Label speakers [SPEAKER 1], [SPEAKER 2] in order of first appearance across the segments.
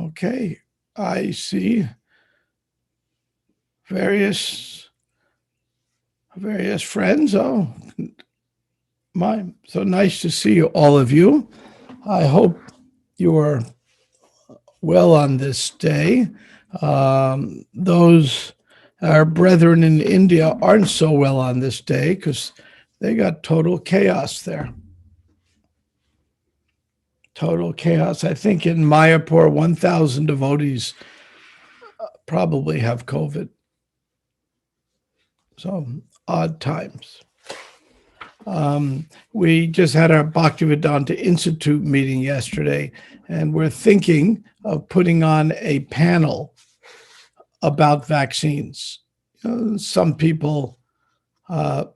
[SPEAKER 1] Okay, I see various friends. Oh, so nice to see all of you. I hope you are well on this day. Those our brethren in India aren't so well on this day because they got total chaos there. Total chaos. I think in Mayapur, 1,000 devotees probably have COVID. So odd times. We just had our Bhaktivedanta Institute meeting yesterday, and we're thinking of putting on a panel about vaccines. Some people who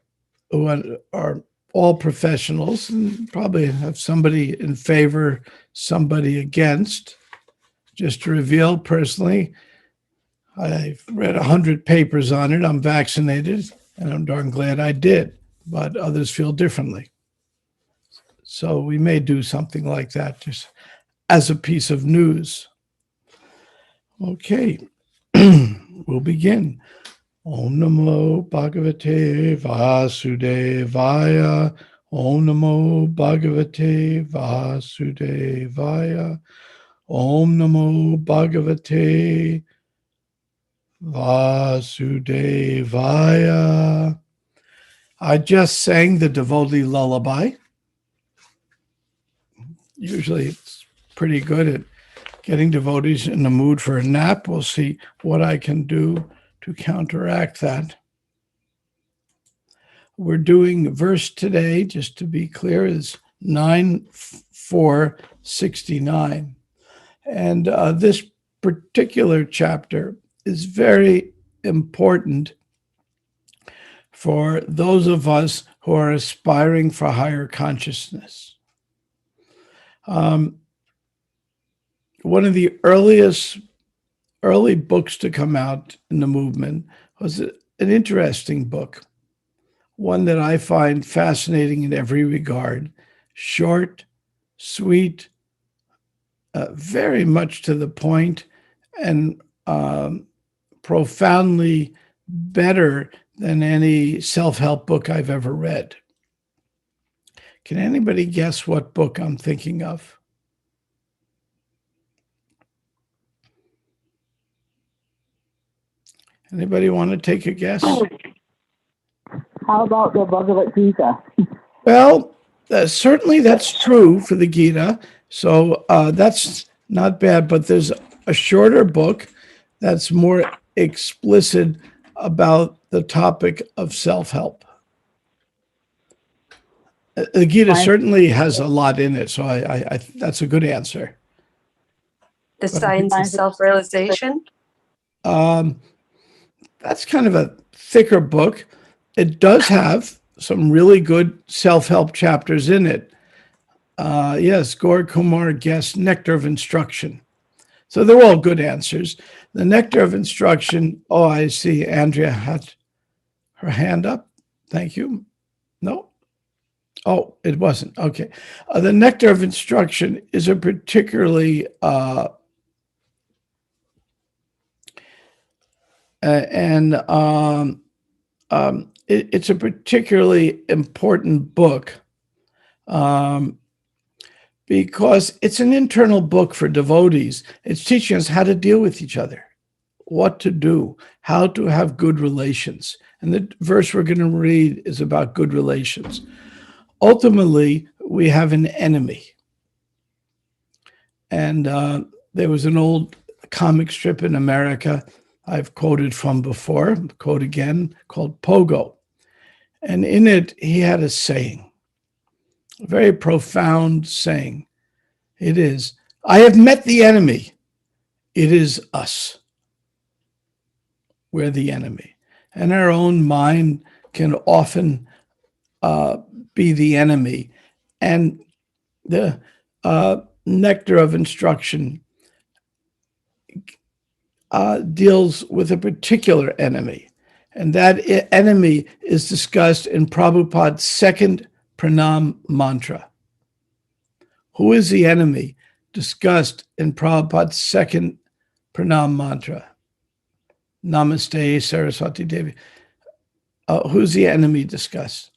[SPEAKER 1] are all professionals and probably have somebody in favor, somebody against. Just to reveal personally, I've read 100 papers on it. I'm vaccinated, and I'm darn glad I did, but others feel differently. So we may do something like that just as a piece of news. Okay, we'll begin. Om Namo Bhagavate Vasudevaya. Om Namo Bhagavate Vasudevaya. Om Namo Bhagavate Vasudevaya. I just sang the devotee lullaby. Usually it's pretty good at getting devotees in the mood for a nap. We'll see what I can do to counteract that. We're doing verse today, just to be clear, is 9:469. And this particular chapter is very important for those of us who are aspiring for higher consciousness. One of the early books to come out in the movement was an interesting book, one that I find fascinating in every regard, short, sweet, very much to the point, and profoundly better than any self-help book I've ever read. Can anybody guess what book I'm thinking of? Anybody want to take a guess?
[SPEAKER 2] How about the Bhagavad Gita?
[SPEAKER 1] Well, certainly that's true for the Gita. So that's not bad, but there's a shorter book that's more explicit about the topic of self-help. The Gita certainly has a lot in it, so I that's a good answer.
[SPEAKER 3] The Science of Self-Realization?
[SPEAKER 1] That's kind of a thicker book. It does have some really good self-help chapters in it. Yes, Gaur Kumar guessed Nectar of Instruction. So they're all good answers. The Nectar of Instruction, oh, I see Andrea had her hand up. Thank you. No? Oh, it wasn't. Okay. The Nectar of Instruction is a particularly it's a particularly important book because it's an internal book for devotees. It's teaching us how to deal with each other, what to do, how to have good relations. And the verse we're going to read is about good relations. Ultimately, we have an enemy. And there was an old comic strip in America I've quoted from before, quote again, called Pogo. And in it, he had a saying, a very profound saying. It is, I have met the enemy. It is us. We're the enemy. And our own mind can often be the enemy. And the Nectar of Instruction deals with a particular enemy. And that enemy is discussed in Prabhupada's second pranam mantra. Who is the enemy? discussed in Prabhupada's second pranam mantra. Namaste Saraswati Devi. Who's the enemy discussed?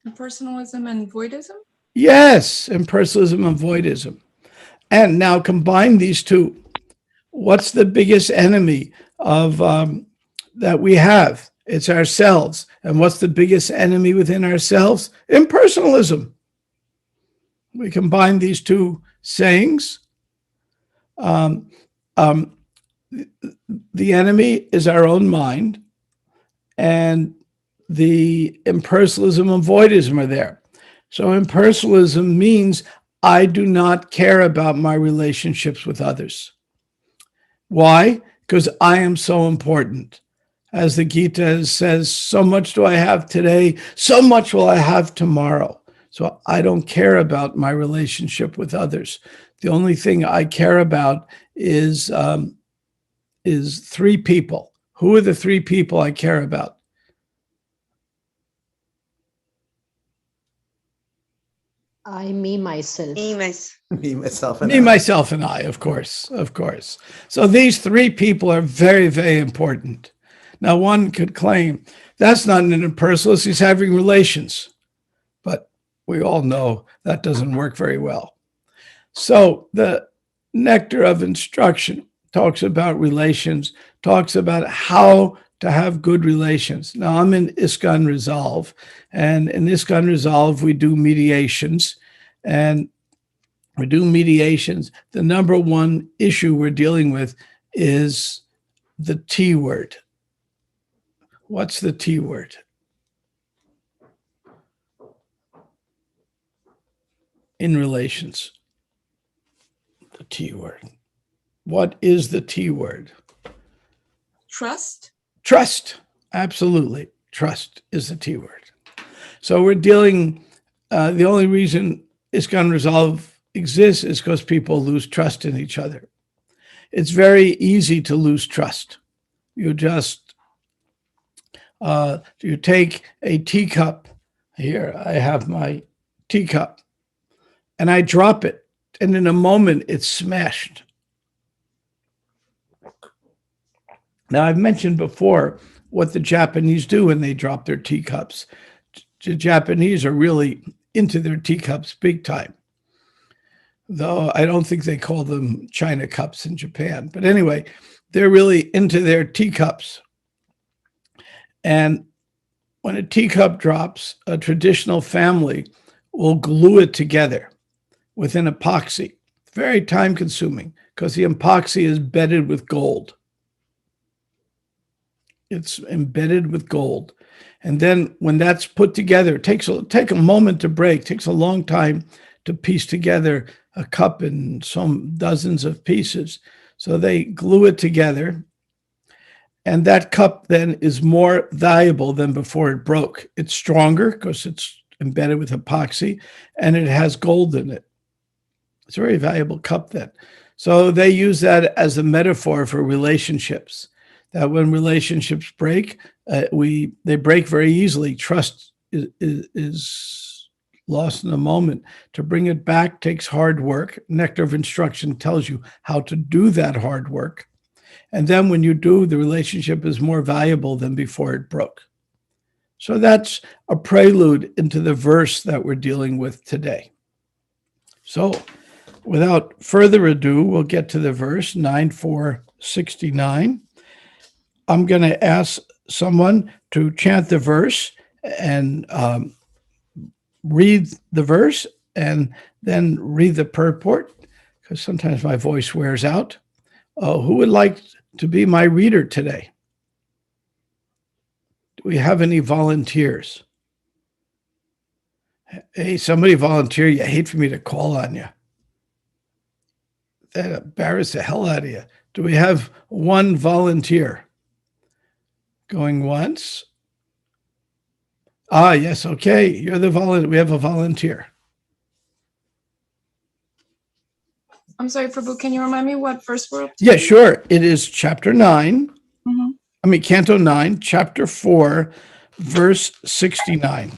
[SPEAKER 4] Impersonalism and voidism?
[SPEAKER 1] Yes, impersonalism and voidism. And now combine these two. What's the biggest enemy of that we have? It's ourselves. And what's the biggest enemy within ourselves? Impersonalism. We combine these two sayings. The enemy is our own mind, and the impersonalism and voidism are there. So impersonalism means I do not care about my relationships with others. Why? Because I am so important. As the Gita says, so much do I have today, so much will I have tomorrow. So I don't care about my relationship with others. The only thing I care about is three people. Who are the three people I care about?
[SPEAKER 5] Me, myself.
[SPEAKER 6] Me, myself, and
[SPEAKER 1] Me,
[SPEAKER 6] I.
[SPEAKER 1] myself, and I, of course. So these three people are very, very important. Now, one could claim that's not an impersonalist, he's having relations. But we all know that doesn't work very well. So the nectar of instruction talks about relations, talks about how to have good relations. Now, I'm in ISKCON Resolve, and in ISKCON Resolve, we do mediations. And we do mediations. The number one issue we're dealing with is the T word. What's the T word? In relations. The T word. What is the T word?
[SPEAKER 4] Trust?
[SPEAKER 1] Trust. Absolutely. Trust is the T word. So we're dealing, the only reason ISKCON Resolve exists is because people lose trust in each other. It's very easy to lose trust. You just, you take a teacup. Here, I have my teacup, and I drop it, and in a moment, it's smashed. Now, I've mentioned before what the Japanese do when they drop their teacups. The Japanese are really into their teacups big time, though I don't think they call them China cups in Japan. But anyway, they're really into their teacups. And when a teacup drops, a traditional family will glue it together with an epoxy. Very time consuming because the epoxy is bedded with gold. It's embedded with gold. And then when that's put together, it takes a moment to break, takes a long time to piece together a cup in some dozens of pieces. So they glue it together. And that cup then is more valuable than before it broke. It's stronger because it's embedded with epoxy and it has gold in it. It's a very valuable cup then. So they use that as a metaphor for relationships. That when relationships break, they break very easily. Trust is lost in a moment. To bring it back takes hard work. Nectar of Instruction tells you how to do that hard work. And then when you do, the relationship is more valuable than before it broke. So that's a prelude into the verse that we're dealing with today. So without further ado, we'll get to the verse 9.469. I'm going to ask someone to chant the verse and read the verse and then read the purport, because sometimes my voice wears out. Who would like to be my reader today? Do we have any volunteers? Hey, somebody volunteer. You hate for me to call on you. That embarrassed the hell out of you. Do we have one volunteer? Going once. Yes, okay. You're the volunteer. We have a volunteer.
[SPEAKER 4] I'm sorry, Prabhu, can you remind me what verse we're up to?
[SPEAKER 1] Yeah, sure. It is chapter 9.
[SPEAKER 4] Mm-hmm.
[SPEAKER 1] Canto 9, chapter 4, verse 69.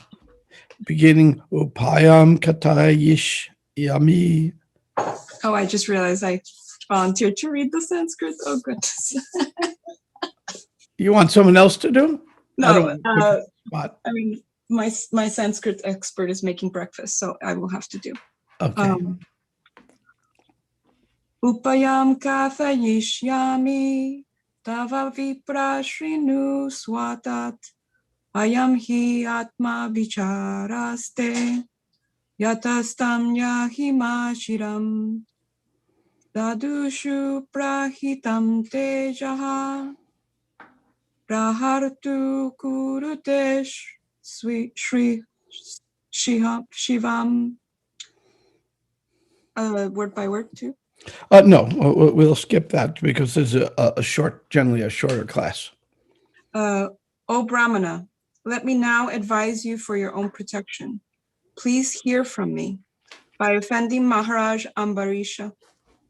[SPEAKER 1] beginning Upayam Katayish Yami.
[SPEAKER 4] Oh, I just realized I volunteered to read the Sanskrit. Oh, goodness.
[SPEAKER 1] You want someone else to do? I don't
[SPEAKER 4] No,
[SPEAKER 1] want to put you on the spot.
[SPEAKER 4] I mean, my Sanskrit expert is making breakfast, so I will have to do.
[SPEAKER 1] Okay.
[SPEAKER 4] Upayam kathayishyami tava viprashrinu swatat ayam hi atma vicharaste yatastam yahima shiram dadushu prahitam tejaha prahartu kurutesh shri shivam. Word by word too.
[SPEAKER 1] No, we'll skip that because there's generally a shorter class.
[SPEAKER 4] O Brahmana, let me now advise you for your own protection. Please hear from me. By offending Maharaj Ambarisha,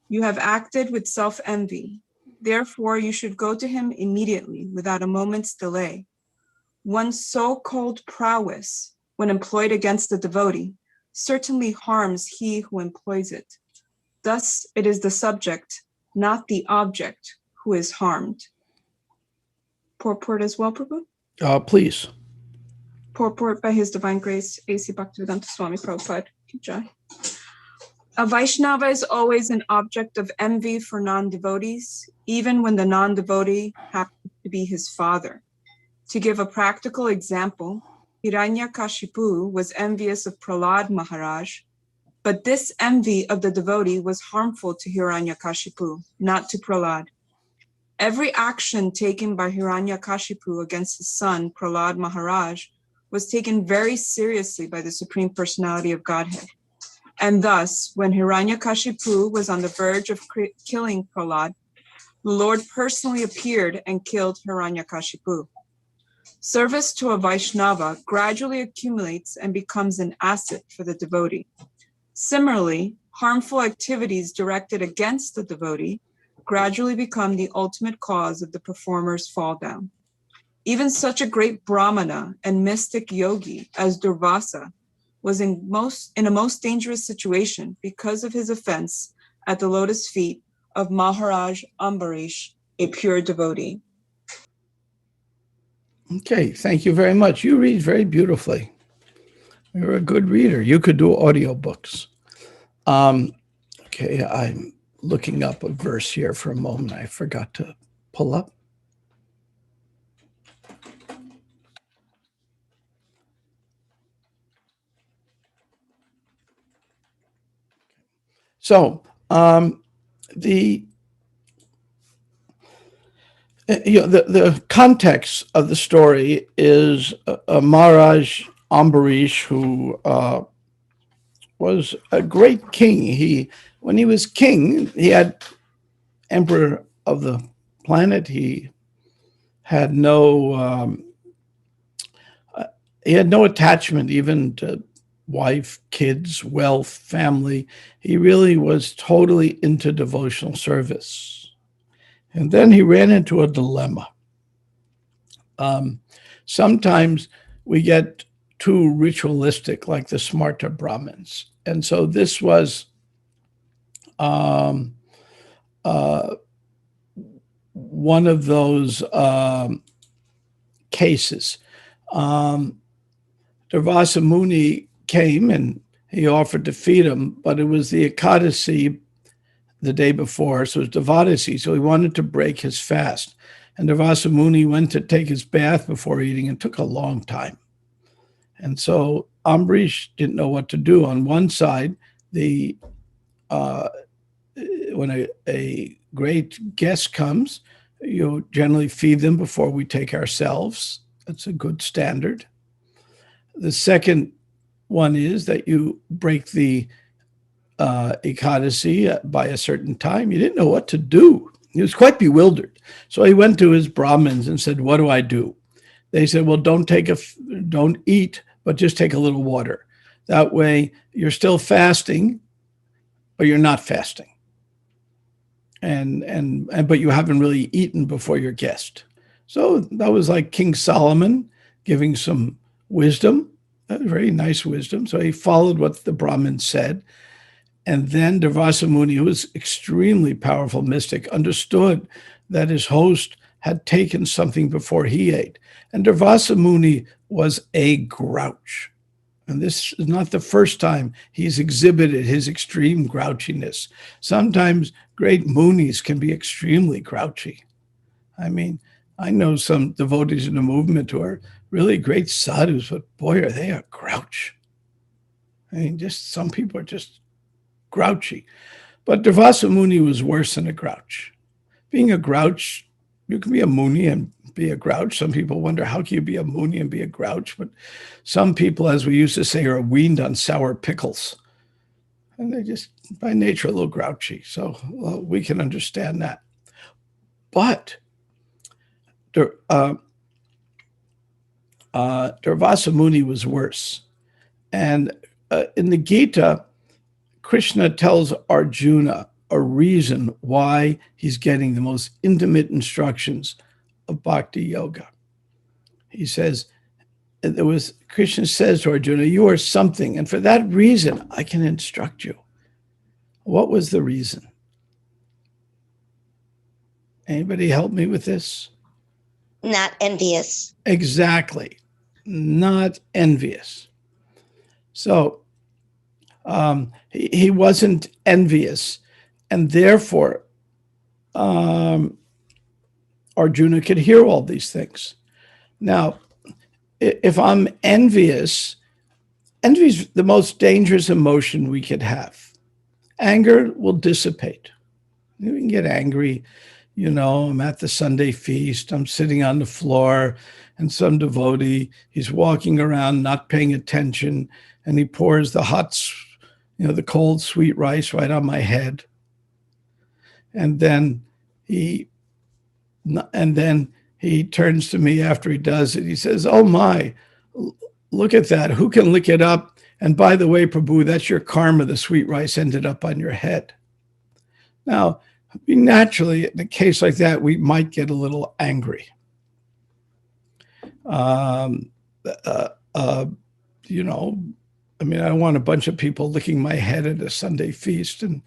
[SPEAKER 4] you have acted with self-envy. Therefore, you should go to him immediately without a moment's delay. One's so-called prowess, when employed against a devotee, certainly harms he who employs it. Thus, it is the subject, not the object, who is harmed. Purport as well, Prabhu?
[SPEAKER 1] Please.
[SPEAKER 4] Purport by His Divine Grace, A.C. Bhaktivedanta Swami Prabhupada. Ki Jai. A Vaishnava is always an object of envy for non-devotees, even when the non-devotee happens to be his father. To give a practical example, Hiranyakashipu was envious of Prahlad Maharaj, but this envy of the devotee was harmful to Hiranyakashipu, not to Prahlad. Every action taken by Hiranyakashipu against his son, Prahlad Maharaj, was taken very seriously by the Supreme Personality of Godhead. And thus, when Hiranyakashipu was on the verge of killing Prahlad, the Lord personally appeared and killed Hiranyakashipu. Service to a Vaishnava gradually accumulates and becomes an asset for the devotee. Similarly, harmful activities directed against the devotee gradually become the ultimate cause of the performer's fall down. Even such a great Brahmana and mystic yogi as Durvasa was in a most dangerous situation because of his offense at the lotus feet of Maharaj Ambarish, a pure devotee.
[SPEAKER 1] Okay, thank you very much. You read very beautifully. You're a good reader. You could do audiobooks. Okay, I'm looking up a verse here for a moment. I forgot to pull up. So the context of the story is Maharaj Ambarish, who was a great king. When he was king, he had emperor of the planet. He had no attachment even to wife, kids, wealth, family. He really was totally into devotional service. And then he ran into a dilemma. Sometimes we get too ritualistic, like the Smarta Brahmins. And so this was one of those cases. Durvasa Muni came and he offered to feed him, but it was the Ekadasi the day before, so it was Devotee, so he wanted to break his fast. And Durvasa Muni went to take his bath before eating and took a long time. And so Ambarish didn't know what to do. On one side, when a great guest comes, you generally feed them before we take ourselves. That's a good standard. The second one is that you break the Ekadasi by a certain time. He didn't know what to do. He was quite bewildered. So he went to his Brahmins and said, "What do I do?" They said, "Well, don't eat, but just take a little water. That way you're still fasting, but you're not fasting. But you haven't really eaten before your guest." So that was like King Solomon giving some wisdom. a very nice wisdom. So he followed what the Brahmin said. And then Durvasa Muni, who was extremely powerful mystic, understood that his host had taken something before he ate. And Durvasa Muni was a grouch. And this is not the first time he's exhibited his extreme grouchiness. Sometimes great munis can be extremely grouchy. I mean, I know some devotees in the movement who are really great sadhus, but boy, are they a grouch. I mean, just some people are just grouchy. But Durvasa Muni was worse than a grouch. Being a grouch, you can be a muni and be a grouch. Some people wonder, how can you be a muni and be a grouch? But some people, as we used to say, are weaned on sour pickles. And they're just by nature a little grouchy. So we can understand that. But Durvasa Muni was worse. And in the Gita, Krishna tells Arjuna a reason why he's getting the most intimate instructions of bhakti yoga. He says, Krishna says to Arjuna, you are something, and for that reason, I can instruct you. What was the reason? Anybody help me with this?
[SPEAKER 7] Not envious.
[SPEAKER 1] Exactly. Not envious. So he wasn't envious, and therefore Arjuna could hear all these things. Now, if I'm envious, envy is the most dangerous emotion we could have. Anger will dissipate. You can get angry. I'm at the Sunday feast. I'm sitting on the floor, and some devotee, he's walking around not paying attention, and he pours the the cold sweet rice right on my head. And then he turns to me after he does it. He says, oh my, look at that. Who can lick it up? And by the way, Prabhu, that's your karma. The sweet rice ended up on your head. Now, naturally, in a case like that, we might get a little angry. I mean, I don't want a bunch of people licking my head at a Sunday feast, and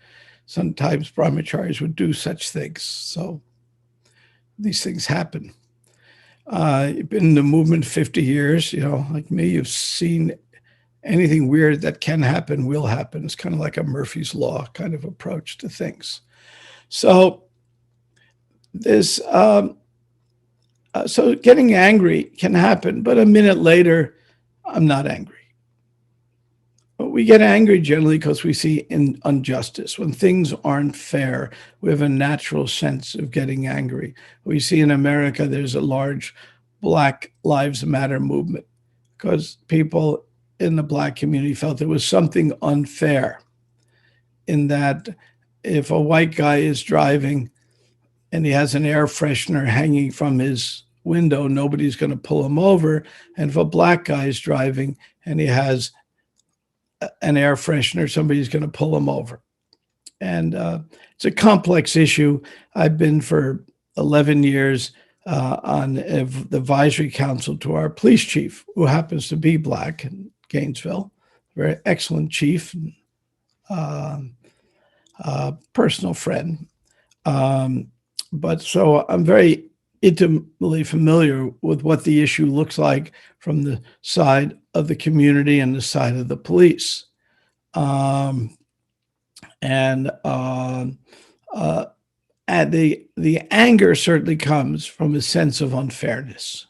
[SPEAKER 1] sometimes brahmacharis would do such things. So these things happen. You've been in the movement 50 years, like me, you've seen anything weird that can happen will happen. It's kind of like a Murphy's Law kind of approach to things. So this, so getting angry can happen, but a minute later, I'm not angry. But we get angry generally because we see injustice. When things aren't fair, we have a natural sense of getting angry. We see in America, there's a large Black Lives Matter movement because people in the Black community felt there was something unfair in that if a white guy is driving and he has an air freshener hanging from his window, nobody's going to pull him over. And if a Black guy is driving and he has an air freshener, somebody's going to pull him over. And it's a complex issue. I've been for 11 years on the advisory council to our police chief, who happens to be Black in Gainesville, very excellent chief, personal friend. But so I'm very intimately familiar with what the issue looks like from the side of the community and the side of the police. And the anger certainly comes from a sense of unfairness.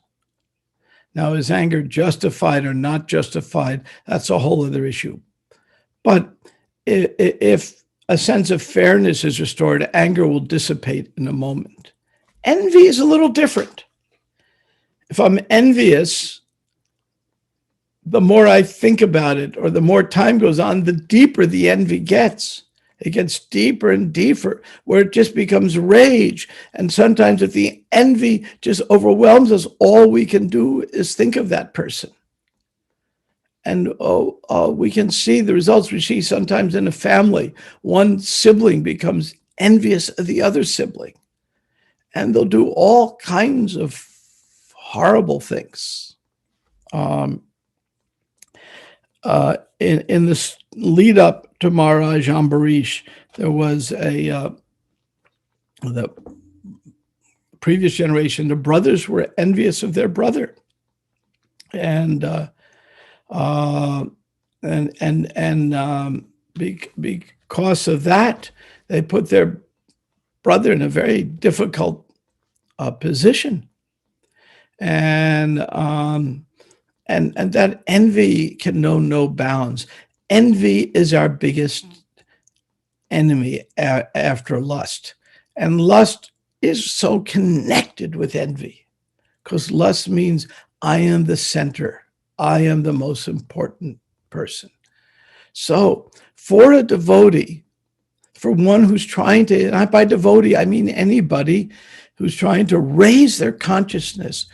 [SPEAKER 1] Now, is anger justified or not justified? That's a whole other issue. But if a sense of fairness is restored, anger will dissipate in a moment. Envy is a little different. If I'm envious, the more I think about it, or the more time goes on, the deeper the envy gets. It gets deeper and deeper, where it just becomes rage. And sometimes if the envy just overwhelms us, all we can do is think of that person. And we can see the results we see sometimes in a family. One sibling becomes envious of the other sibling. And they'll do all kinds of horrible things. in this lead up to Maharaj Ambarish, there was the previous generation, the brothers were envious of their brother, and because of that, they put their brother in a very difficult position, and that envy can know no bounds. Envy is our biggest enemy after lust, and lust is so connected with envy, because lust means I am the center, I am the most important person. So for a devotee, for one who's trying to, and by devotee I mean anybody who's trying to raise their consciousness,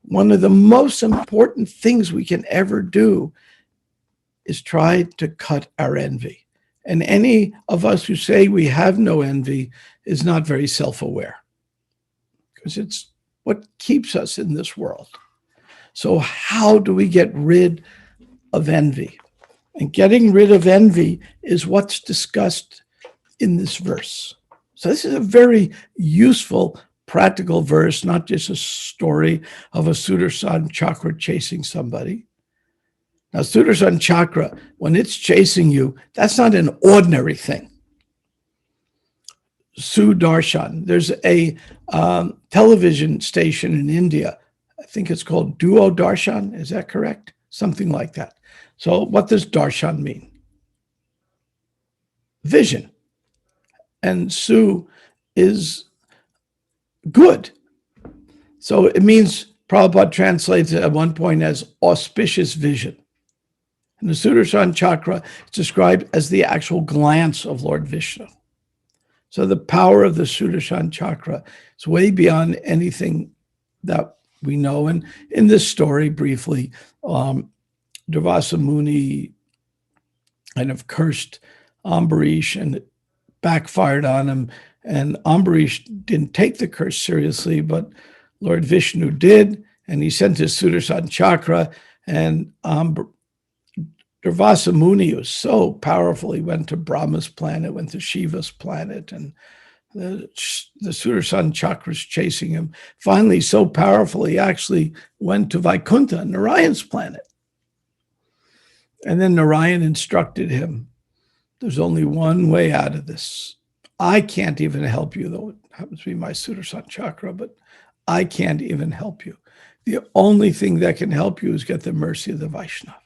[SPEAKER 1] one of the most important things we can ever do is try to cut our envy. And any of us who say we have no envy is not very self-aware, because it's what keeps us in this world. So how do we get rid of envy? And getting rid of envy is what's discussed in this verse. So this is a very useful, practical verse, not just a story of a Sudarshan chakra chasing somebody. Now, Sudarshan chakra, when it's chasing you, that's not an ordinary thing. Sudarshan, there's a television station in India, I think it's called Duo Darshan, is that correct? Something like that. So what does darshan mean? Vision. And Su is good. So it means, Prabhupada translates it at one point as auspicious vision. And the Sudarshan chakra is described as the actual glance of Lord Vishnu. So the power of the Sudarshan chakra is way beyond anything that we know. And in this story, briefly, Durvasa Muni kind of cursed Ambarish, and it backfired on him. And Ambarish didn't take the curse seriously, but Lord Vishnu did, and he sent his Sudarshan chakra, and Durvasa Muni was so powerful, he went to Brahma's planet, went to Shiva's planet, and the Sudarshan chakra is chasing him. Finally, so powerful, he actually went to Vaikuntha, Narayan's planet. And then Narayan instructed him, there's only one way out of this. I can't even help you, though it happens to be my Sudarshan chakra, but I can't even help you. The only thing that can help you is get the mercy of the Vaishnava.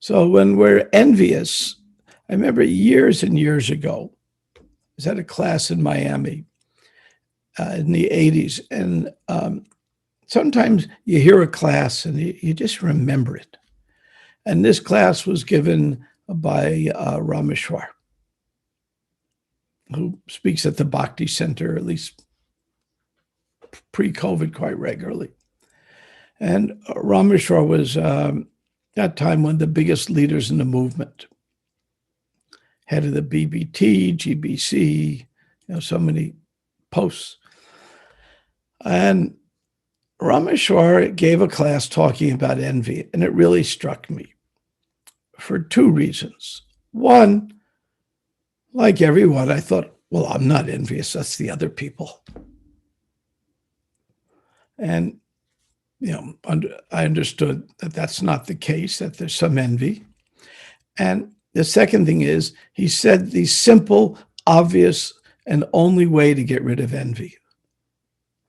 [SPEAKER 1] So when we're envious, I remember years and years ago, I was at a class in Miami in the 80s, and sometimes you hear a class and you just remember it. And this class was given by Rameshwar, who speaks at the Bhakti Center, at least pre-COVID, quite regularly. And Rameshwar was, that time, one of the biggest leaders in the movement. Head of the BBT, GBC, so many posts. And Rameshwar gave a class talking about envy, and it really struck me for two reasons. One, like everyone, I thought, well, I'm not envious, that's the other people. And I understood that that's not the case, that there's some envy. And the second thing is, he said the simple, obvious, and only way to get rid of envy.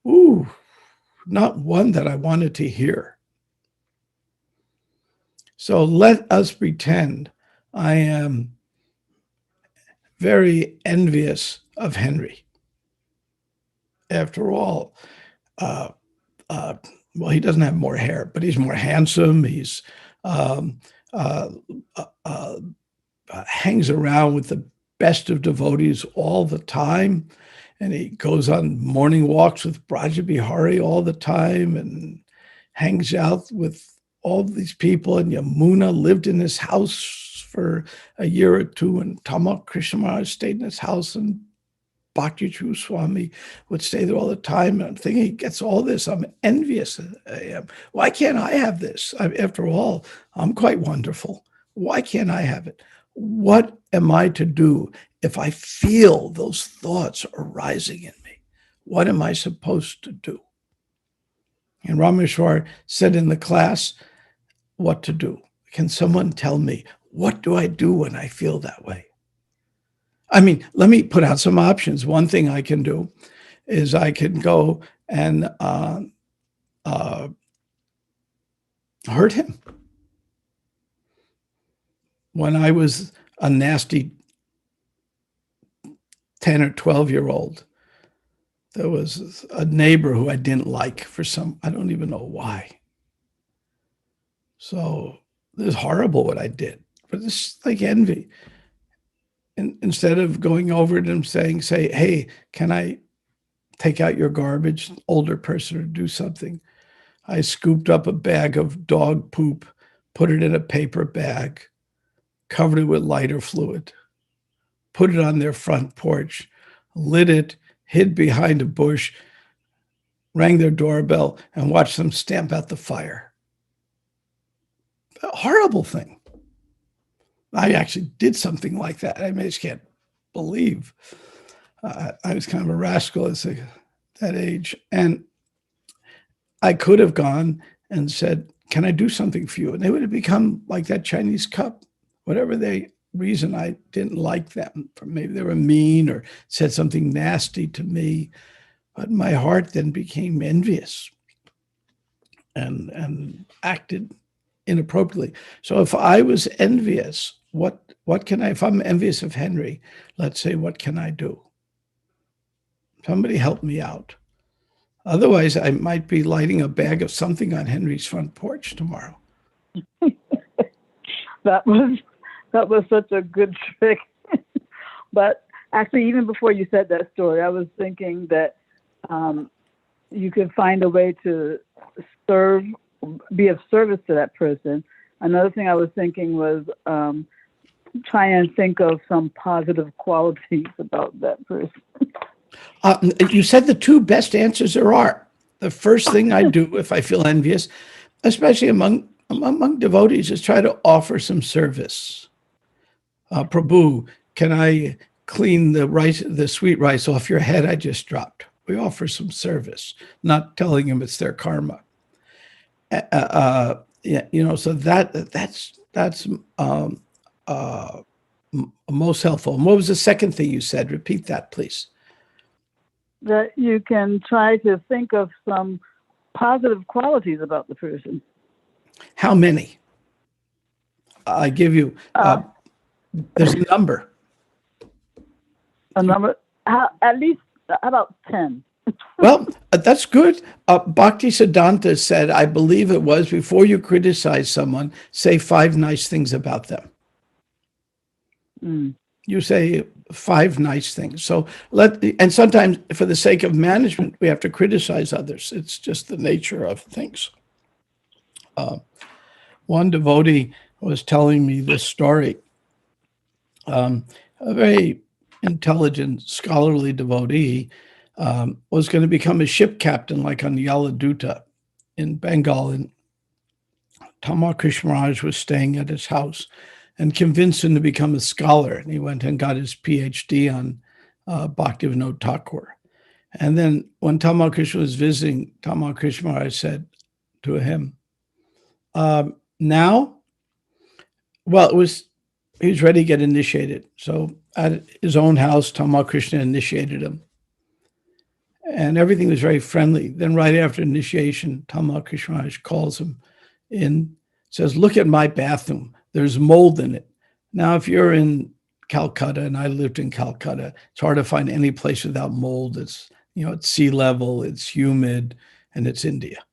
[SPEAKER 1] Ooh, not one that I wanted to hear. So let us pretend I am very envious of Henry. After all, well, he doesn't have more hair, but he's more handsome. He's hangs around with the best of devotees all the time. And he goes on morning walks with Braja Bihari all the time and hangs out with all these people. And Yamuna lived in his house for a year or two, and Tamak Krishna Maharaj stayed in his house. And Bhakti True Swami would stay there all the time. And I'm thinking, he gets all this. I'm envious. I am. Why can't I have this? After all, I'm quite wonderful. Why can't I have it? What am I to do if I feel those thoughts arising in me? What am I supposed to do? And Rameshwar said in the class what to do. Can someone tell me, what do I do when I feel that way? I mean, let me put out some options. One thing I can do is I can go and hurt him. When I was a nasty 10 or 12-year-old, there was a neighbor who I didn't like I don't even know why. So this is horrible what I did, but it's like envy. And instead of going over to him say, hey, can I take out your garbage, older person, or do something? I scooped up a bag of dog poop, put it in a paper bag, covered it with lighter fluid, put it on their front porch, lit it, hid behind a bush, rang their doorbell, and watched them stamp out the fire. A horrible thing. I actually did something like that. I just can't believe I was kind of a rascal at that age. And I could have gone and said, can I do something for you? And they would have become like that Chinese cup, whatever reason I didn't like them. Maybe they were mean or said something nasty to me. But my heart then became envious and acted inappropriately. So if I was envious, if I'm envious of Henry, let's say, what can I do? Somebody help me out. Otherwise, I might be lighting a bag of something on Henry's front porch tomorrow.
[SPEAKER 2] That was such a good trick. But actually, even before you said that story, I was thinking that you could find a way to be of service to that person. Another thing I was thinking was try and think of some positive qualities about that person.
[SPEAKER 1] You said the two best answers there are. The first thing I do if I feel envious, especially among devotees, is try to offer some service. Prabhu, can I clean the sweet rice off your head I just dropped? We offer some service, not telling them it's their karma. So that's most helpful. And what was the second thing you said? Repeat that, please.
[SPEAKER 2] That you can try to think of some positive qualities about the person.
[SPEAKER 1] How many? I give you, there's a number.
[SPEAKER 2] A number, at least about 10.
[SPEAKER 1] Well, that's good. Bhakti Siddhanta said, I believe it was, before you criticize someone, say 5 nice things about them. You say 5 nice things. So and sometimes for the sake of management, we have to criticize others. It's just the nature of things. One devotee was telling me this story. A very intelligent, scholarly devotee was going to become a ship captain, like on Yaladuta in Bengal. And Tamal Krishna Maharaj was staying at his house and convinced him to become a scholar. And he went and got his PhD on Bhaktivinoda Thakur. And then when Tamal Krishna was visiting, Tamal Krishna Maharaj said to him, now, well, he was ready to get initiated. So at his own house, Tamal Krishna initiated him. And everything was very friendly. Then right after initiation, Tamal Krishna Maharaj calls him in, says, look at my bathroom. There's mold in it. Now, if you're in Calcutta, and I lived in Calcutta, it's hard to find any place without mold. It's, it's sea level, it's humid, and it's India.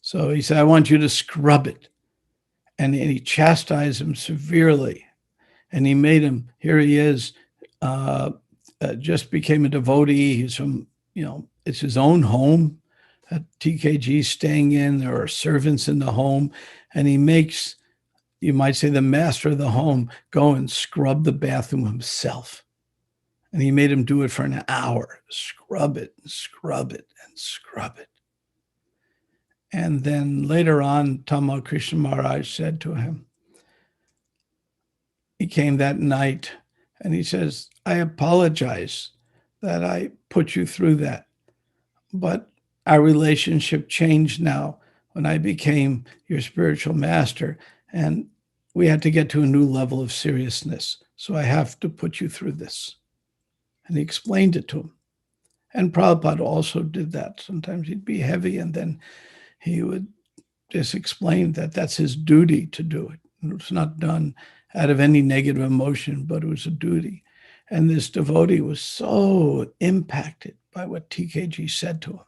[SPEAKER 1] So he said, I want you to scrub it. And he chastised him severely. And he made him, here he is, just became a devotee. He's from, it's his own home that TKG staying in. There are servants in the home. And he makes, you might say, the master of the home go and scrub the bathroom himself. And he made him do it for an hour. Scrub it and scrub it and scrub it. And then later on, Tamal Krishna Maharaj said to him, he came that night and he says, I apologize that I put you through that. But our relationship changed now when I became your spiritual master. And we had to get to a new level of seriousness. So I have to put you through this. And he explained it to him. And Prabhupada also did that. Sometimes he'd be heavy and then he would just explain that that's his duty to do it. And it was not done out of any negative emotion, but it was a duty. And this devotee was so impacted by what TKG said to him.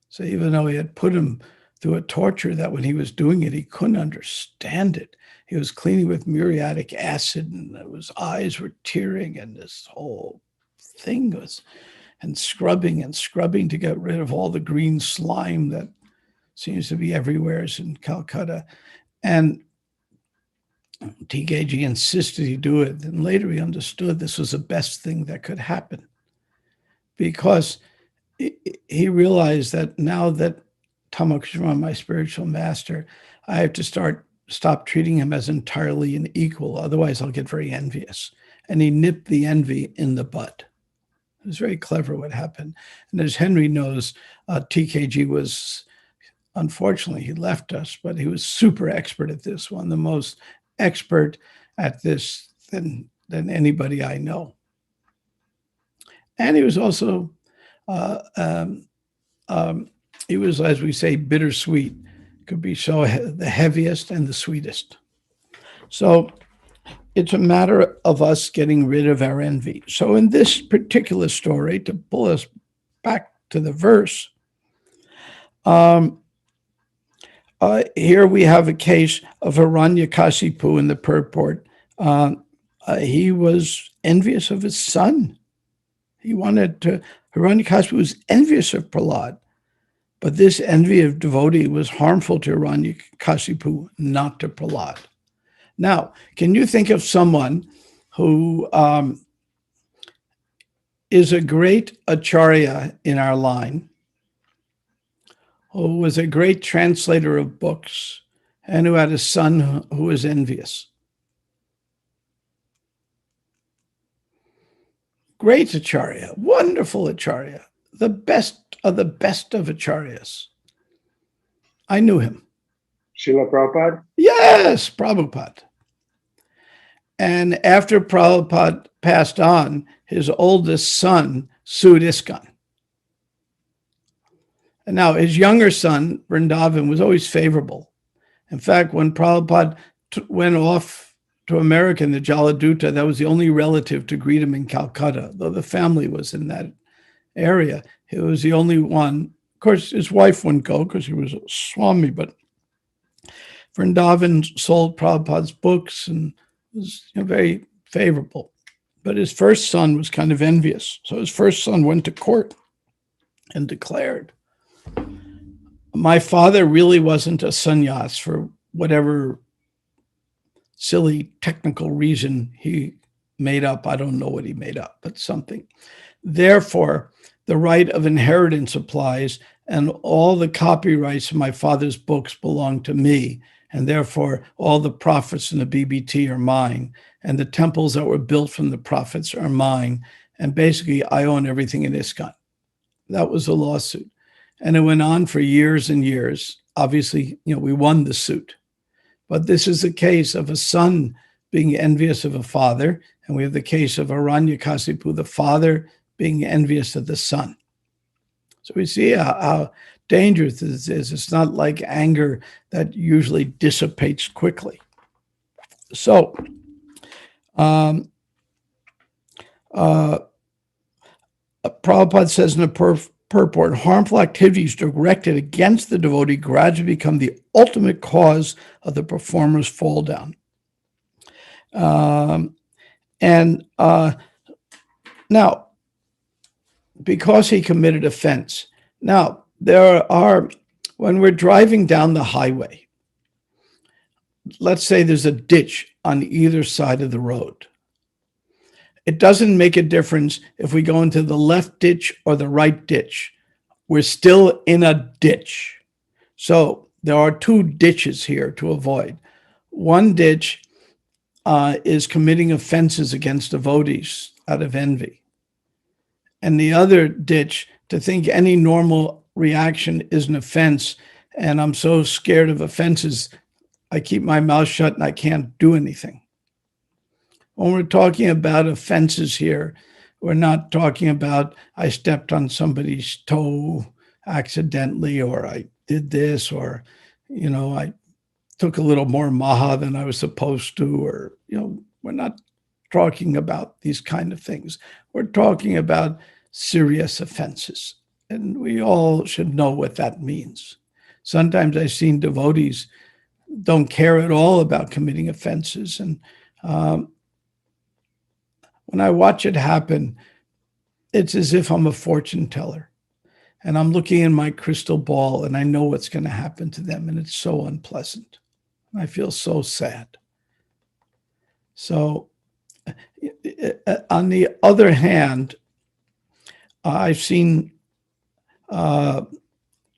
[SPEAKER 1] So even though he had put him through a torture that when he was doing it, he couldn't understand it. He was cleaning with muriatic acid and his eyes were tearing and this whole thing was, and scrubbing to get rid of all the green slime that seems to be everywhere in Calcutta. And TKG insisted he do it. And later he understood this was the best thing that could happen because he realized that now that Tamal Krishna, my spiritual master, I have to stop treating him as entirely an equal. Otherwise, I'll get very envious. And he nipped the envy in the bud. It was very clever what happened. And as Henry knows, TKG was, unfortunately, he left us, but he was super expert at this, one of the most expert at this than anybody I know. And he was also, he was, as we say, bittersweet. Could be so the heaviest and the sweetest. So it's a matter of us getting rid of our envy. So in this particular story, to pull us back to the verse, here we have a case of Hiranyakasipu in the purport. He was envious of his son. He wanted to, Hiranyakasipu was envious of Prahlad. But this envy of devotee was harmful to Hiranyakasipu, not to Prahlad. Now, can you think of someone who is a great acharya in our line, who was a great translator of books, and who had a son who was envious? Great acharya, wonderful acharya, the best of acharyas. I knew him.
[SPEAKER 8] Srila Prabhupada?
[SPEAKER 1] Yes, Prabhupada. And after Prabhupada passed on, his oldest son sued ISKCON. And now his younger son, Vrindavan, was always favorable. In fact, when Prabhupada went off to America in the Jaladuta, that was the only relative to greet him in Calcutta, though the family was in that area. He was the only one. Of course, his wife wouldn't go because he was a Swami, but Vrindavan sold Prabhupada's books and was very favorable. But his first son was kind of envious. So his first son went to court and declared, my father really wasn't a sannyas for whatever silly technical reason he made up. I don't know what he made up, but something. Therefore, the right of inheritance applies, and all the copyrights of my father's books belong to me. And therefore, all the profits in the BBT are mine, and the temples that were built from the profits are mine. And basically, I own everything in ISKCON. That was a lawsuit. And it went on for years and years. Obviously, we won the suit. But this is the case of a son being envious of a father, and we have the case of Hiranyakasipu, the father being envious of the son. So we see how dangerous this is. It's not like anger that usually dissipates quickly. So, Prabhupada says in the purport, harmful activities directed against the devotee gradually become the ultimate cause of the performer's fall down. Now, because he committed offense. Now, when we're driving down the highway, let's say there's a ditch on either side of the road. it doesn't make a difference if we go into the left ditch or the right ditch. We're still in a ditch. So there are two ditches here to avoid. One ditch is committing offenses against devotees out of envy. And the other ditch, to think any normal reaction is an offense, and I'm so scared of offenses, I keep my mouth shut and I can't do anything. When we're talking about offenses here, we're not talking about I stepped on somebody's toe accidentally, or I did this, or, I took a little more maha than I was supposed to, or, we're not talking about these kind of things. We're talking about serious offenses, and we all should know what that means. Sometimes I've seen devotees don't care at all about committing offenses, and when I watch it happen, it's as if I'm a fortune teller, and I'm looking in my crystal ball, and I know what's going to happen to them, and it's so unpleasant. I feel so sad. So, on the other hand, I've seen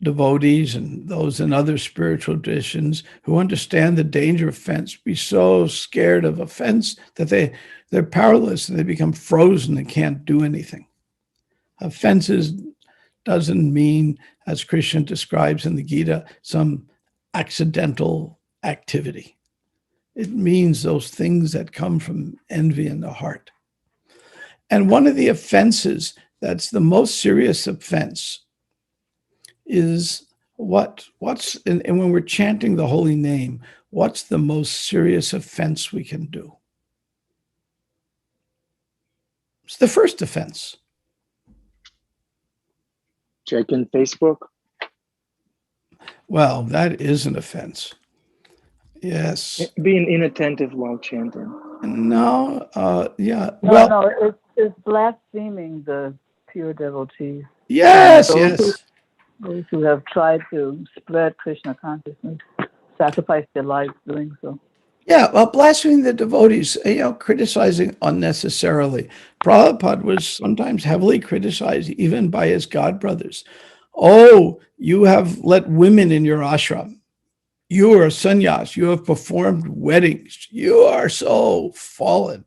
[SPEAKER 1] devotees and those in other spiritual traditions who understand the danger of offense be so scared of offense that they're powerless and they become frozen and can't do anything. Offenses doesn't mean, as Krishna describes in the Gita, some accidental activity. It means those things that come from envy in the heart. And one of the offenses that's the most serious offense is what's and when we're chanting the holy name, what's the most serious offense we can do? It's the first offense.
[SPEAKER 8] Checking Facebook.
[SPEAKER 1] Well, that is an offense. Yes.
[SPEAKER 8] Being inattentive while chanting.
[SPEAKER 1] No, yeah.
[SPEAKER 2] No, it's blaspheming the pure devotees.
[SPEAKER 1] Yes,
[SPEAKER 2] Those
[SPEAKER 1] yes.
[SPEAKER 2] Those who have tried to spread Krishna consciousness, sacrifice their lives doing so.
[SPEAKER 1] Yeah, well, blaspheming the devotees, criticizing unnecessarily. Prabhupada was sometimes heavily criticized, even by his godbrothers. Oh, you have let women in your ashram. You are a sannyas. You have performed weddings. You are so fallen.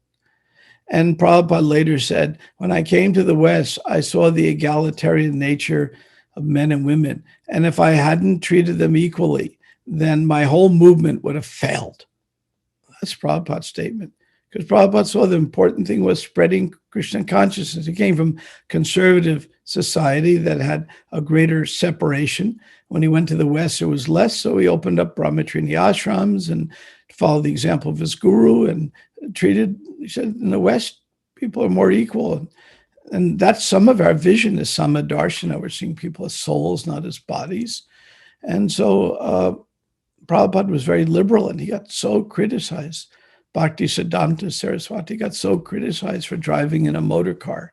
[SPEAKER 1] And Prabhupada later said, when I came to the West, I saw the egalitarian nature of men and women. And if I hadn't treated them equally, then my whole movement would have failed. That's Prabhupada's statement. Because Prabhupada saw the important thing was spreading Krishna consciousness. He came from conservative society that had a greater separation. When he went to the West, there was less, so he opened up Brahma Tirtha ashrams and followed the example of his guru and he said, in the West, people are more equal. And that's some of our vision is Samadarshana. We're seeing people as souls, not as bodies. And so Prabhupada was very liberal, and he got so criticized. Bhakti Siddhanta Saraswati got so criticized for driving in a motor car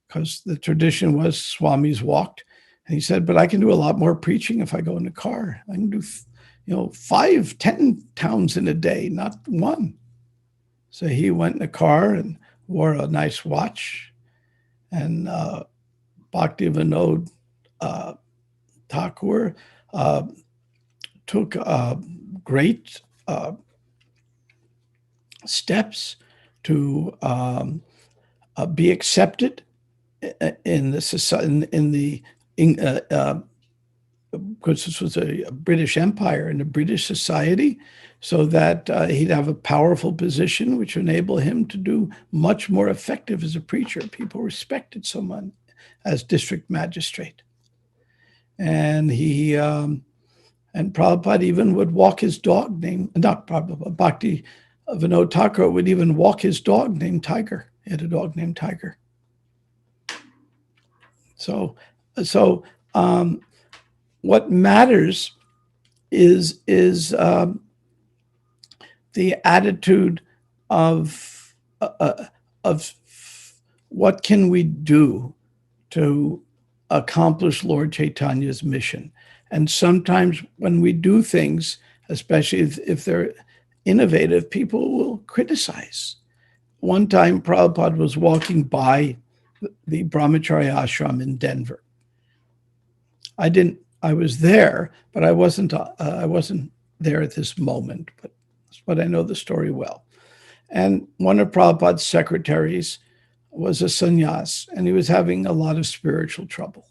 [SPEAKER 1] because the tradition was Swamis walked. And he said, but I can do a lot more preaching if I go in the car. I can do, 5, 10 towns in a day, not one. So he went in the car and wore a nice watch. And Bhakti Vinod Thakur took great steps to be accepted in the society, because this was a British Empire, in the British society, so that he'd have a powerful position, which enabled him to do much more effective as a preacher. People respected someone as district magistrate. And and Prabhupada even would walk his dog Bhakti Vinod Thakur would even walk his dog named Tiger. He had a dog named Tiger. So what matters is the attitude of what can we do to accomplish Lord Chaitanya's mission. And sometimes when we do things, especially if they're innovative, people will criticize. one time Prabhupada was walking by the Brahmacharya ashram in Denver. I was there, but I wasn't there at this moment, but I know the story well. And one of Prabhupada's secretaries was a sannyas, and he was having a lot of spiritual trouble.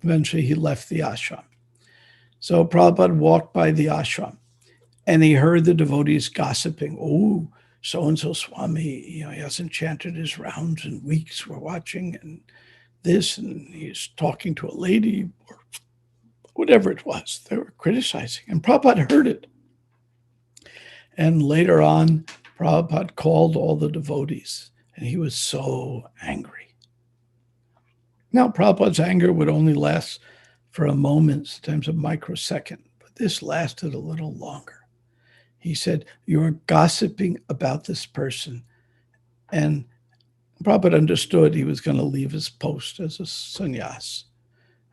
[SPEAKER 1] Eventually, he left the ashram. So Prabhupada walked by the ashram, and he heard the devotees gossiping. Oh, so-and-so Swami, he hasn't chanted his rounds in weeks. We're watching, and this, and he's talking to a lady, or whatever it was. They were criticizing, and Prabhupada heard it. And later on, Prabhupada called all the devotees, and he was so angry. Now, Prabhupada's anger would only last for a moment, sometimes a microsecond, but this lasted a little longer. He said, "You're gossiping about this person." And Prabhupada understood he was going to leave his post as a sannyas.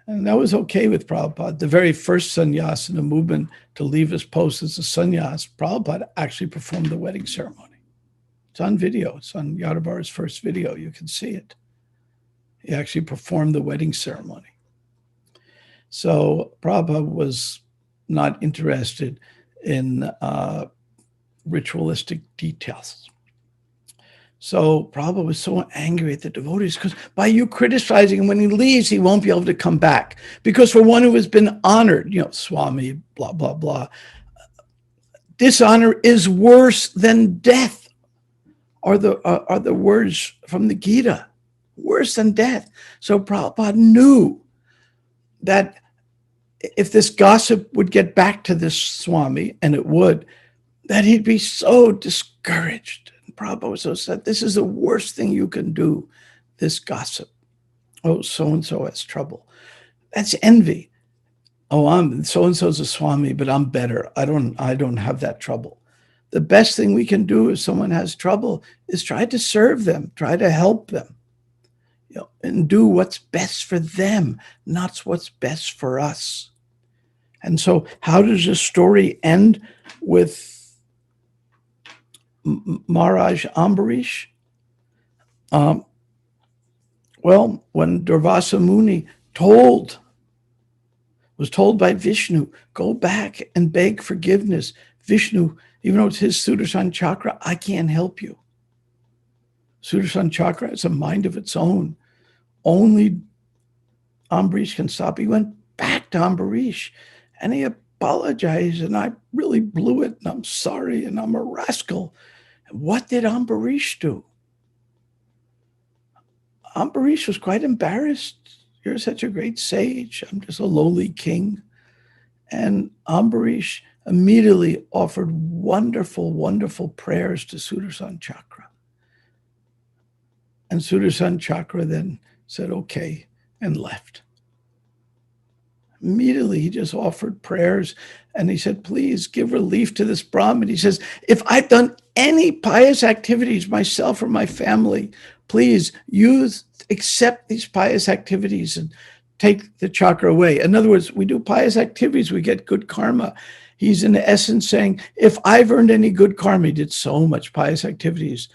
[SPEAKER 1] And that was okay with Prabhupada. The very first sannyas in the movement to leave his post as a sannyas, Prabhupada actually performed the wedding ceremony. It's on video. It's on Yadavar's first video. You can see it. He actually performed the wedding ceremony. So Prabhupada was not interested in ritualistic details. So Prabhupada was so angry at the devotees because by you criticizing him, when he leaves, he won't be able to come back. Because for one who has been honored, Swami, blah, blah, blah, dishonor is worse than death, are the words from the Gita, worse than death. So Prabhupada knew that if this gossip would get back to this Swami, and it would, that he'd be so discouraged. And Prabhupada was so sad, this is the worst thing you can do, this gossip. Oh, so-and-so has trouble. That's envy. Oh, I'm so-and-so's a Swami, but I'm better. I don't have that trouble. The best thing we can do if someone has trouble is try to serve them, try to help them, and do what's best for them, not what's best for us. And so how does this story end with Maharaj Ambarish? Well, when Durvasa Muni was told by Vishnu, go back and beg forgiveness. Vishnu, even though it's his Sudarshan chakra, I can't help you. Sudarshan chakra is a mind of its own. Only Ambarish can stop. He went back to Ambarish and he apologized, and I really blew it, and I'm sorry, and I'm a rascal. And what did Ambarish do? Ambarish was quite embarrassed. You're such a great sage. I'm just a lowly king. And Ambarish immediately offered wonderful, wonderful prayers to Sudarshan chakra. And Sudarshan chakra then said, okay, and left. Immediately, he just offered prayers, and he said, please give relief to this Brahmin. He says, if I've done any pious activities, myself or my family, please accept these pious activities and take the chakra away. In other words, we do pious activities, we get good karma. He's in essence saying, if I've earned any good karma, he did so much pious activities,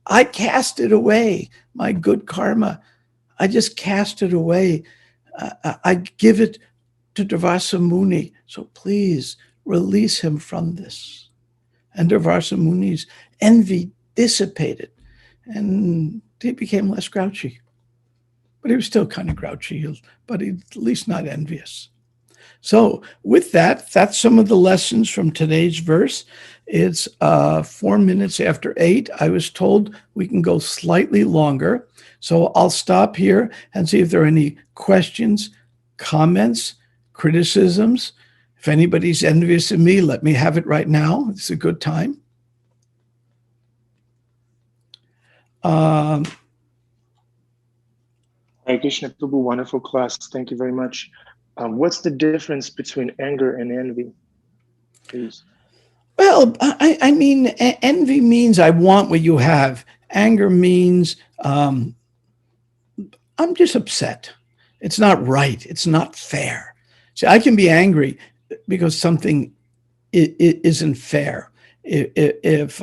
[SPEAKER 1] I cast it away, my good karma. I just cast it away. I give it to Durvasa Muni. So please release him from this. And Durvasa Muni's envy dissipated, and he became less grouchy. But he was still kind of grouchy, but he's at least not envious. So with that, that's some of the lessons from today's verse. It's 4 minutes after 8. I was told we can go slightly longer. So I'll stop here and see if there are any questions, comments, criticisms. If anybody's envious of me, let me have it right now. It's a good time.
[SPEAKER 8] Hare Krishna Prabhu, wonderful class. Thank you very much. What's the difference between anger and envy, please?
[SPEAKER 1] Well, I mean, envy means I want what you have. Anger means I'm just upset. It's not right. It's not fair. See, I can be angry because something isn't fair. If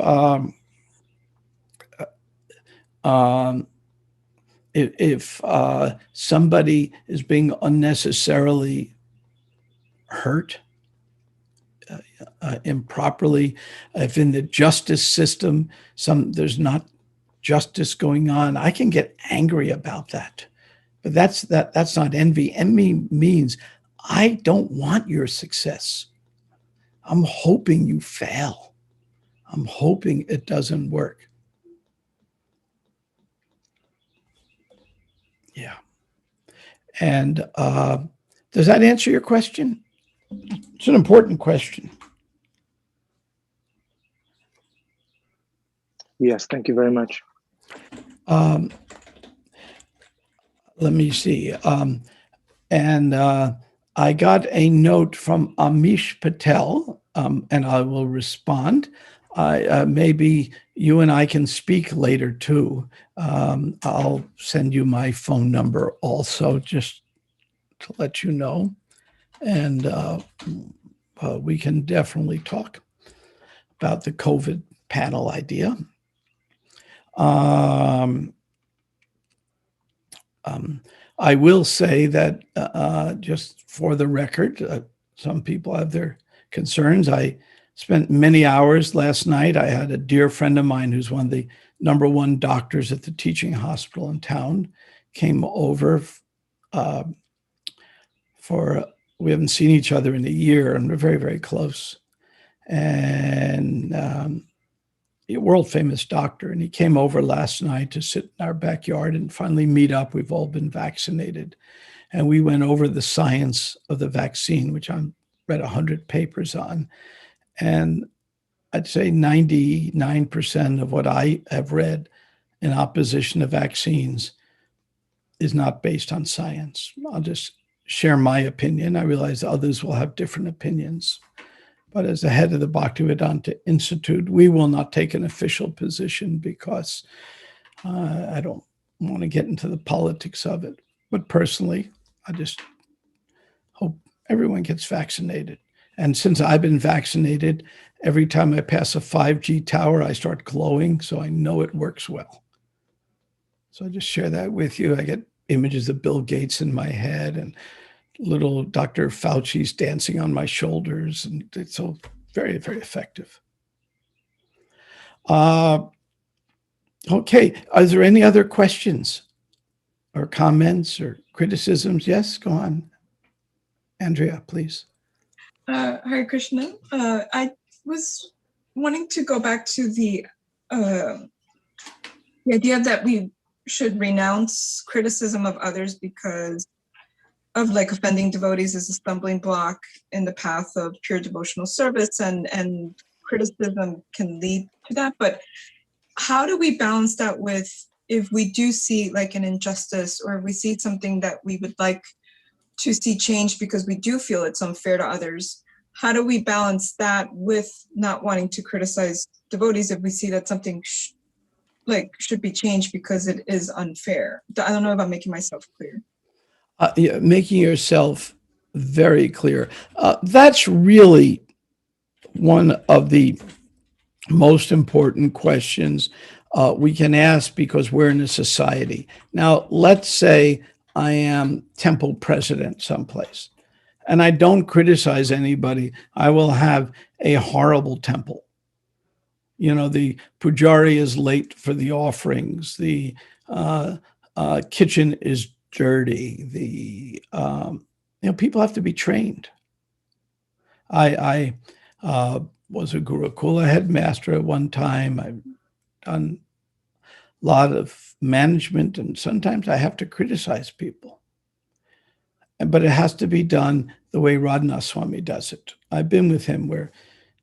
[SPEAKER 1] Um, if somebody is being unnecessarily hurt, improperly, if in the justice system there's not justice going on, I can get angry about that. But that's not envy. Envy means I don't want your success. I'm hoping you fail. I'm hoping it doesn't work. Yeah. And does that answer your question? It's an important question.
[SPEAKER 8] Yes, thank you very much.
[SPEAKER 1] Let me see. And I got a note from Amish Patel, and I will respond. Maybe you and I can speak later too. I'll send you my phone number also, just to let you know. And we can definitely talk about the COVID panel idea. I will say that just for the record, some people have their concerns. I spent many hours last night. I had a dear friend of mine who's one of the #1 doctors at the teaching hospital in town came over we haven't seen each other in a year, and we're very, very close. And a world famous doctor, and he came over last night to sit in our backyard and finally meet up. We've all been vaccinated, and we went over the science of the vaccine, which I read 100 papers on, and I'd say 99% of what I have read in opposition to vaccines is not based on science. I'll just share my opinion. I realize others will have different opinions. But as the head of the Bhaktivedanta Institute, we will not take an official position because I don't want to get into the politics of it. But personally, I just hope everyone gets vaccinated. And since I've been vaccinated, every time I pass a 5G tower, I start glowing, so I know it works well. So I just share that with you. I get images of Bill Gates in my head and little Dr. Fauci's dancing on my shoulders, and it's so very, very effective. Okay, are there any other questions or comments or criticisms? Yes, go on. Andrea, please.
[SPEAKER 4] Hare Krishna. I was wanting to go back to the idea that we should renounce criticism of others because of like offending devotees is a stumbling block in the path of pure devotional service, and criticism can lead to that. But how do we balance that with if we do see like an injustice, or if we see something that we would like to see change because we do feel it's unfair to others? How do we balance that with not wanting to criticize devotees if we see that something should be changed because it is unfair? I don't know if I'm making myself clear.
[SPEAKER 1] Yeah, making yourself very clear. That's really one of the most important questions we can ask because we're in a society. Now, let's say I am temple president someplace and I don't criticize anybody. I will have a horrible temple. You know, the pujari is late for the offerings. The kitchen is dirty. People have to be trained. I was a Gurukula headmaster at one time. I've done a lot of management, and sometimes I have to criticize people. But it has to be done the way Radhanath Swami does it. I've been with him where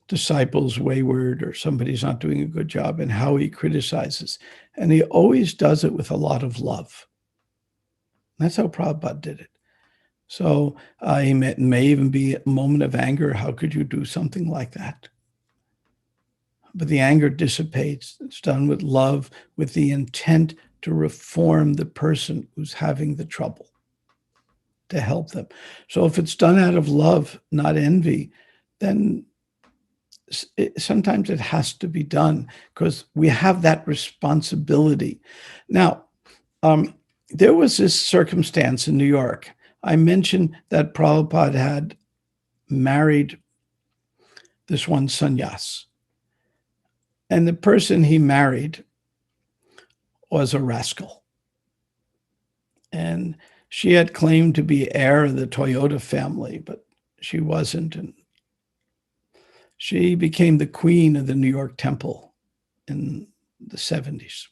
[SPEAKER 1] disciples wayward or somebody's not doing a good job, and how he criticizes. And he always does it with a lot of love. That's how Prabhupada did it. So he may even be a moment of anger. How could you do something like that? But the anger dissipates. It's done with love, with the intent to reform the person who's having the trouble, to help them. So if it's done out of love, not envy, then sometimes it has to be done because we have that responsibility. Now, there was this circumstance in New York. I mentioned that Prabhupada had married this one sannyas. And the person he married was a rascal. And she had claimed to be heir of the Toyota family, but she wasn't. And she became the queen of the New York Temple in the 70s.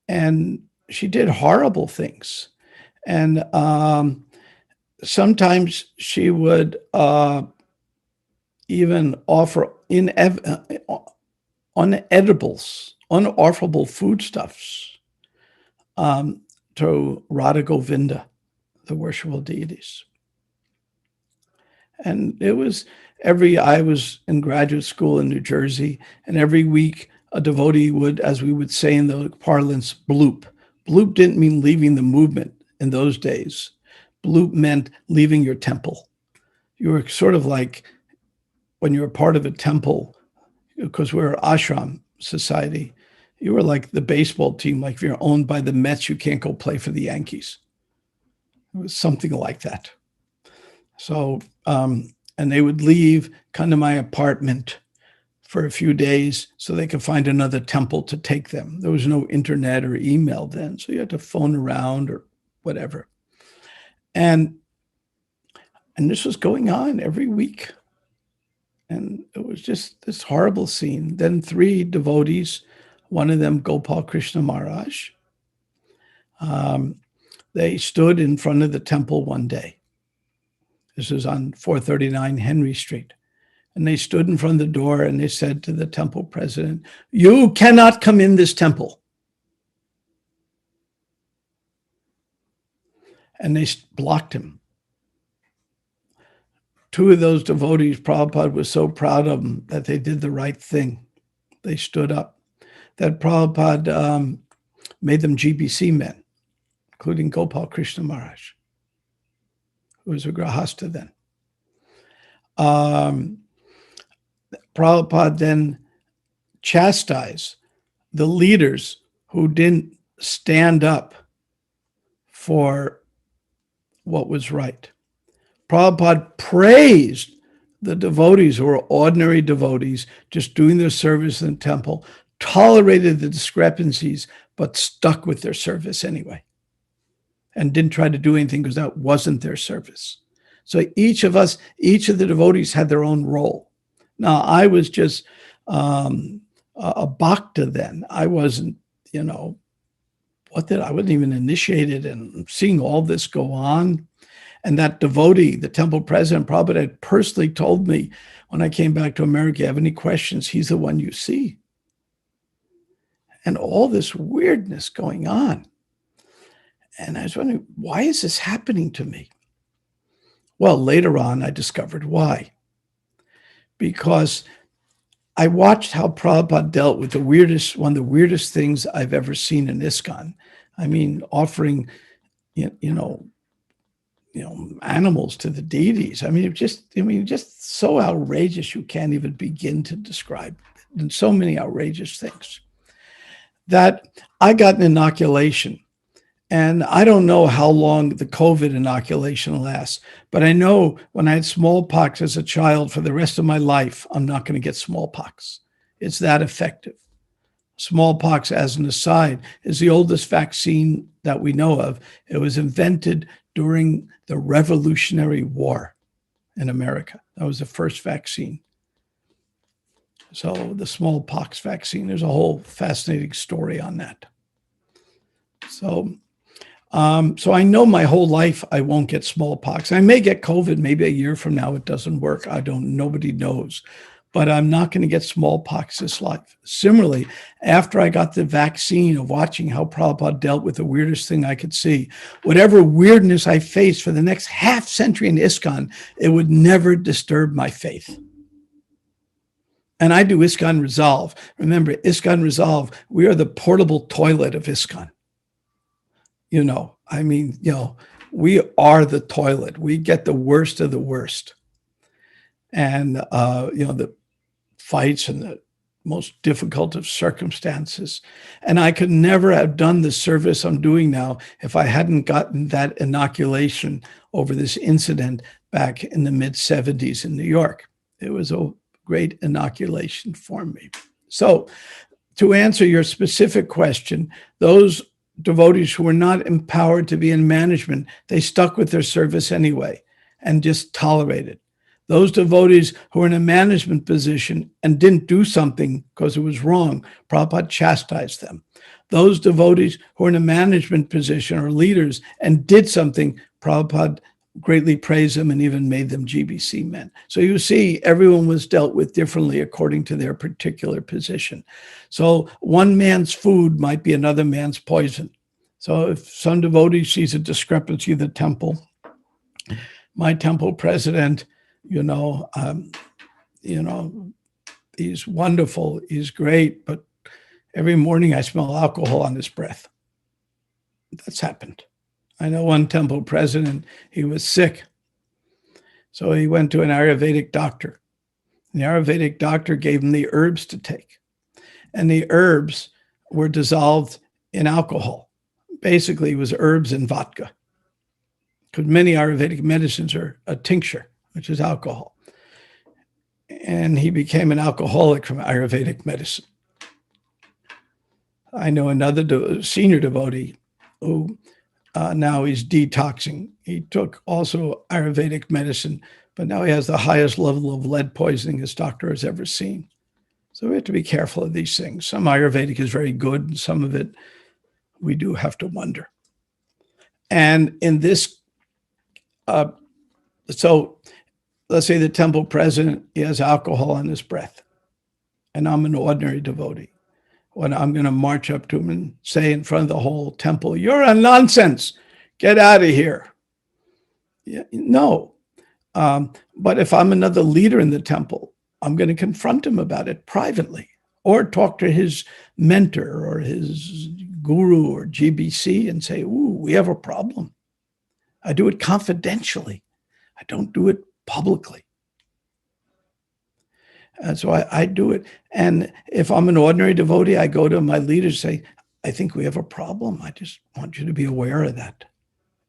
[SPEAKER 1] And she did horrible things. And sometimes she would even offer unedibles, unofferable foodstuffs to Radha Govinda, the worshipful deities. And it was I was in graduate school in New Jersey, and every week a devotee would, as we would say in the parlance, bloop. Bloop didn't mean leaving the movement in those days. Bloop meant leaving your temple. You were sort of like when you were part of a temple, because we're an ashram society, you were like the baseball team. Like if you're owned by the Mets, you can't go play for the Yankees. It was something like that. So, and they would leave, come to my apartment for a few days so they could find another temple to take them. There was no internet or email then, so you had to phone around or whatever. And this was going on every week. And it was just this horrible scene. Then 3 devotees, one of them Gopal Krishna Maharaj, they stood in front of the temple one day. This was on 439 Henry Street. And they stood in front of the door and they said to the temple president, "You cannot come in this temple." And they blocked him. 2 of those devotees, Prabhupada was so proud of them that they did the right thing. They stood up. That Prabhupada made them GBC men, including Gopal Krishna Maharaj, who was a Grahasta then. Prabhupada then chastised the leaders who didn't stand up for what was right. Prabhupada praised the devotees who were ordinary devotees, just doing their service in the temple, tolerated the discrepancies, but stuck with their service anyway, and didn't try to do anything because that wasn't their service. So each of the devotees had their own role. Now, I was just a bhakta then. I wasn't, I wasn't even initiated, and seeing all this go on. And that devotee, the temple president, Prabhupada had personally told me when I came back to America, "You have any questions, he's the one you see." And all this weirdness going on. And I was wondering, why is this happening to me? Well, later on, I discovered why. Because I watched how Prabhupada dealt with one of the weirdest things I've ever seen in ISKCON. I mean, offering, animals to the deities. I mean, just so outrageous you can't even begin to describe it. And so many outrageous things that I got an inoculation. And I don't know how long the COVID inoculation lasts, but I know when I had smallpox as a child, for the rest of my life, I'm not going to get smallpox. It's that effective. Smallpox, as an aside, is the oldest vaccine that we know of. It was invented during the Revolutionary War in America. That was the first vaccine. So the smallpox vaccine, there's a whole fascinating story on that. So I know my whole life I won't get smallpox. I may get COVID, maybe a year from now it doesn't work. Nobody knows. But I'm not going to get smallpox this life. Similarly, after I got the vaccine of watching how Prabhupada dealt with the weirdest thing I could see, whatever weirdness I faced for the next half century in ISKCON, it would never disturb my faith. And I do ISKCON Resolve. Remember, ISKCON Resolve, we are the portable toilet of ISKCON. We are the toilet. We get the worst of the worst. and the fights and the most difficult of circumstances. And I could never have done the service I'm doing now if I hadn't gotten that inoculation over this incident back in the mid-70s in New York. It was a great inoculation for me. So to answer your specific question, those devotees who were not empowered to be in management, they stuck with their service anyway and just tolerated. Those devotees who were in a management position and didn't do something because it was wrong, Prabhupada chastised them. Those devotees who were in a management position or leaders and did something, Prabhupada greatly praised them and even made them GBC men. So you see, everyone was dealt with differently according to their particular position. So one man's food might be another man's poison. So if some devotee sees a discrepancy in the temple, my temple president, he's wonderful, he's great, but every morning I smell alcohol on his breath. That's happened. I know one temple president, he was sick. So he went to an Ayurvedic doctor. The Ayurvedic doctor gave him the herbs to take. And the herbs were dissolved in alcohol. Basically, it was herbs and vodka. Because many Ayurvedic medicines are a tincture, which is alcohol. And he became an alcoholic from Ayurvedic medicine. I know another senior devotee who now he's detoxing. He took also Ayurvedic medicine, but now he has the highest level of lead poisoning his doctor has ever seen. So we have to be careful of these things. Some Ayurvedic is very good, and some of it we do have to wonder. And in this, so let's say the temple president, he has alcohol on his breath, and I'm an ordinary devotee. When I'm going to march up to him and say in front of the whole temple, "You're a nonsense, get out of here." Yeah, no. But if I'm another leader in the temple, I'm going to confront him about it privately or talk to his mentor or his guru or GBC and say, "Ooh, we have a problem." I do it confidentially. I don't do it publicly. And so I do it. And if I'm an ordinary devotee, I go to my leaders and say, "I think we have a problem. I just want you to be aware of that."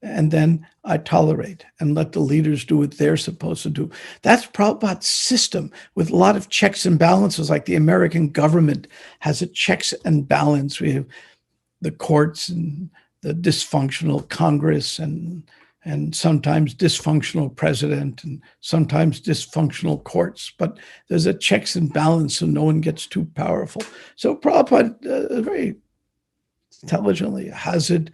[SPEAKER 1] And then I tolerate and let the leaders do what they're supposed to do. That's Prabhupada's system with a lot of checks and balances, like the American government has a checks and balance. We have the courts and the dysfunctional Congress and sometimes dysfunctional president and sometimes dysfunctional courts, but there's a checks and balance so no one gets too powerful. So Prabhupada very intelligently has it.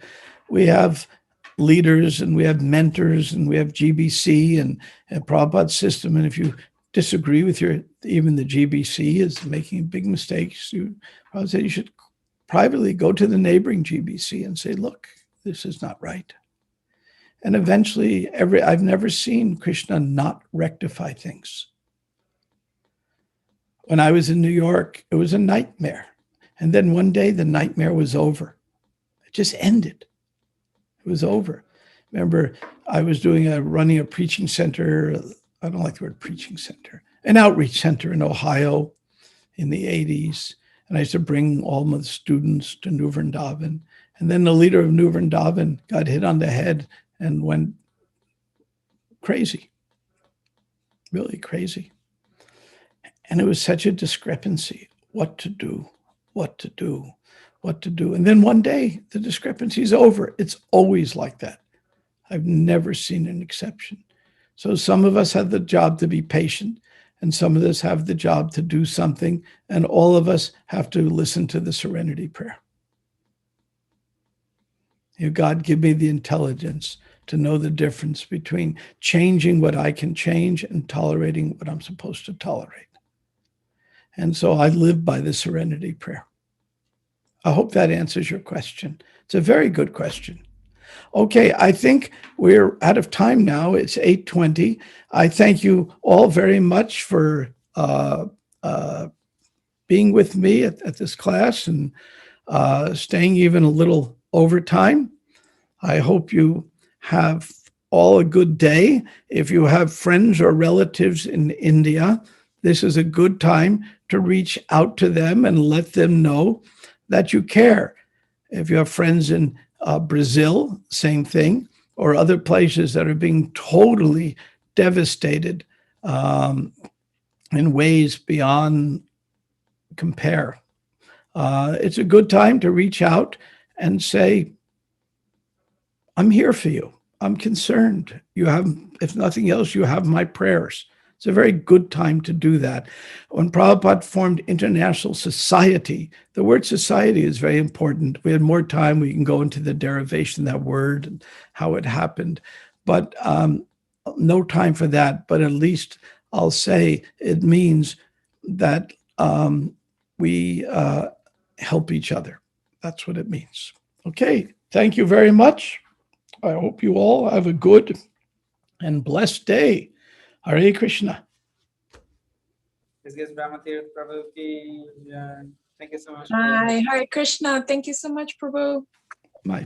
[SPEAKER 1] We have leaders and we have mentors and we have GBC and Prabhupada's system. And if you disagree with even the GBC is making big mistakes, I would say you should privately go to the neighboring GBC and say, "Look, this is not right." And eventually, I've never seen Krishna not rectify things. When I was in New York, it was a nightmare. And then one day, the nightmare was over. It just ended. It was over. Remember, I was running a preaching center. I don't like the word preaching center. An outreach center in Ohio in the 80s. And I used to bring all my students to New Vrindavan. And then the leader of New Vrindavan got hit on the head and went crazy, really crazy. And it was such a discrepancy, what to do. And then one day, the discrepancy is over. It's always like that. I've never seen an exception. So some of us have the job to be patient, and some of us have the job to do something, and all of us have to listen to the serenity prayer. God, give me the intelligence to know the difference between changing what I can change and tolerating what I'm supposed to tolerate. And so I live by the serenity prayer. I hope that answers your question. It's a very good question. Okay, I think we're out of time now. It's 8:20. I thank you all very much for being with me at this class and staying even a little over time. I hope you have all a good day. If you have friends or relatives in India, this is a good time to reach out to them and let them know that you care. If you have friends in Brazil, same thing, or other places that are being totally devastated in ways beyond compare. It's a good time to reach out and say, I'm here for you. I'm concerned. You have, if nothing else, you have my prayers. It's a very good time to do that. When Prabhupada formed International Society, the word society is very important. We had more time. We can go into the derivation of that word and how it happened. But no time for that. But at least I'll say it means that we help each other. That's what it means. Okay. Thank you very much. I hope you all have a good and blessed day. Hare Krishna.
[SPEAKER 9] This is Brahma Tirtha Prabhu ki jai. Thank you so much.
[SPEAKER 4] Hi, Hare Krishna. Thank you so much, Prabhu.
[SPEAKER 1] My